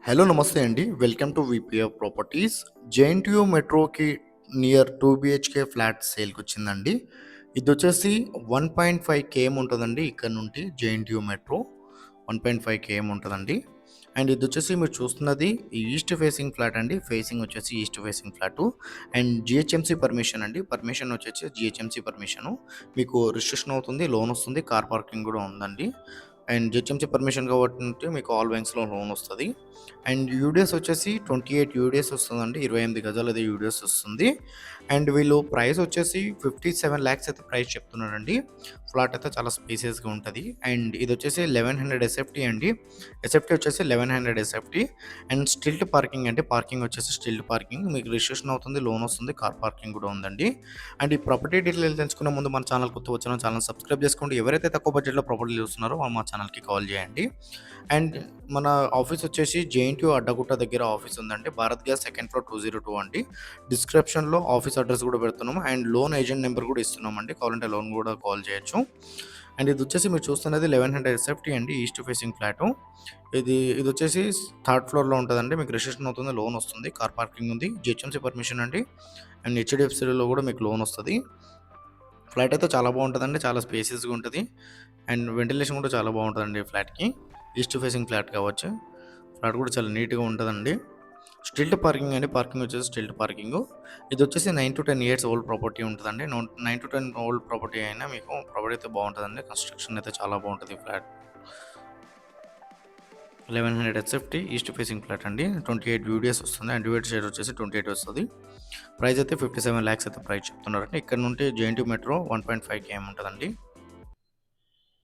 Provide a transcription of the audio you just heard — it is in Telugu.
హలో నమస్తే అండి. Welcome to VPF properties. JNTU మెట్రోకి నియర్ 2 బీహెచ్‌కే ఫ్లాట్ సేల్‌కొచ్చిందండి. ఇదొచ్చేసి 1.5 కేఎం ఉంటదండి ఇక్కడ నుండి జేఎన్టీయూ మెట్రో. 1.5 కేఎం ఉంటదండి. అండ్ ఇదొచ్చేసి మీరు చూస్తున్నది ఈస్ట్ ఫేసింగ్ ఫ్లాట్ అండి. ఫేసింగ్ వచ్చేసి east facing flat. And GHMC permission అండి. పర్మిషన్ వచ్చేసి జీహెచ్ఎంసీ పర్మిషను. మీకు రిజిస్ట్రేషన్ అవుతుంది, లోన్ వస్తుంది, కార్ పార్కింగ్ కూడా ఉందండి. అండ్ జిహెచ్ఎంసీ పర్మిషన్ కాబట్టి మీకు ఆల్ బ్యాంక్స్‌లో లోన్ వస్తది. అండ్ యూడిఎస్ వచ్చేసి 28 యూడిఎస్ వస్తుందండి. 28 గజాలది యూడిఎస్ వస్తుంది. అండ్ వీళ్ళు ప్రైస్ వచ్చేసి 57 లాక్స్ అయితే ప్రైస్ చెప్తున్నారండి. ఫ్లాట్ అయితే చాలా స్పేసియస్‌గా ఉంటది. అండ్ ఇదొచ్చేసి 1100 ఎస్ఎఫ్టీ అండి. ఎస్ఎఫ్టీ వచ్చేసి 1100 ఎస్ఎఫ్టీ. అండ్ స్టిల్ట్ పార్కింగ్ అంటే పార్కింగ్ వచ్చేసి స్టిల్ట్ పార్కింగ్. మీకు రిజిస్ట్రేషన్ అవుతుంది, లోన్ వస్తుంది, కార్ పార్కింగ్ కూడా ఉందండి. అండ్ ఈ ప్రాపర్టీ డీటెయిల్స్ తెలుసుకునే ముందు మన ఛానల్ కొత్తగా వచ్చిన ఛానల్ సబ్స్క్రైబ్ చేసుకోండి. ఎవరైతే తక్కువ బడ్జెట్‌లో ప్రాపర్టీలు చూస్తున్నారో వాళ్ళు మా ఛానల్‌కి కాల్ చేయండి. అండ్ మన ఆఫీస్ వచ్చేసి జేఎన్టీయూ అడ్డగుట్ట దగ్గర ఆఫీస్ ఉందండి. భారత్ గ్యాస్ సెకండ్ ఫ్లోర్ 202 అండి. డిస్క్రిప్షన్‌లో ఆఫీస్ అడ్రస్ కూడా పెడుతున్నాము. అండ్ లోన్ ఏజెంట్ నెంబర్ కూడా ఇస్తున్నామండి. కావాలంటే లోన్ కూడా కాల్ చేయొచ్చు. అండ్ ఇది వచ్చేసి మీరు చూస్తున్నది 1100 ఎస్ఎఫ్టీ అండి. East facing flat. ఇది వచ్చేసి థర్డ్ ఫ్లోర్‌లో ఉంటదండి. మీకు రిజిస్ట్రేషన్ అవుతుంది, లోన్ వస్తుంది, కార్ పార్కింగ్ ఉంది, జిహెచ్ఎంసీ పర్మిషన్ అండి. అండ్ హెచ్‌డీఎఫ్‌సీలో కూడా మీకు లోన్ వస్తది. ఫ్లాట్ అయితే చాలా బాగుంటదండి. చాలా స్పేసియస్‌గా ఉంటది. అండ్ వెంటిలేషన్ కూడా చాలా బాగుంటదండి ఫ్లాట్‌కి. ఈస్ట్ ఫేసింగ్ ఫ్లాట్ కావచ్చు. ఫ్లాట్ కూడా చాలా నీట్‌గా ఉంటదండి. స్టిల్ట్ పార్కింగ్ అండి. పార్కింగ్ వచ్చేసి స్టిల్ట్ పార్కింగు. ఇదొచ్చేసి 9-10 ఇయర్స్ ఓల్డ్ ప్రాపర్టీ ఉంటదండి. 9-10 ఓల్డ్ ప్రాపర్టీ అయినా మీకు ప్రాపర్టీ అయితే బాగుంటదండి. కన్‌స్ట్రక్షన్ అయితే చాలా బాగుంటది flat. 1100 SFT east facing flat అండి. 28 యూడిఎస్ వస్తుంది. అండ్ డ్యూయల్ షేర్ వచ్చేసి 28 వస్తది. ప్రైస్ అయితే 57 లాక్స్ అయితే ప్రైస్ చెప్తున్నారండి. ఇక్కడ నుండి జేఎన్టీయూ మెట్రో 1.5 కేఎం ఉంటదండి.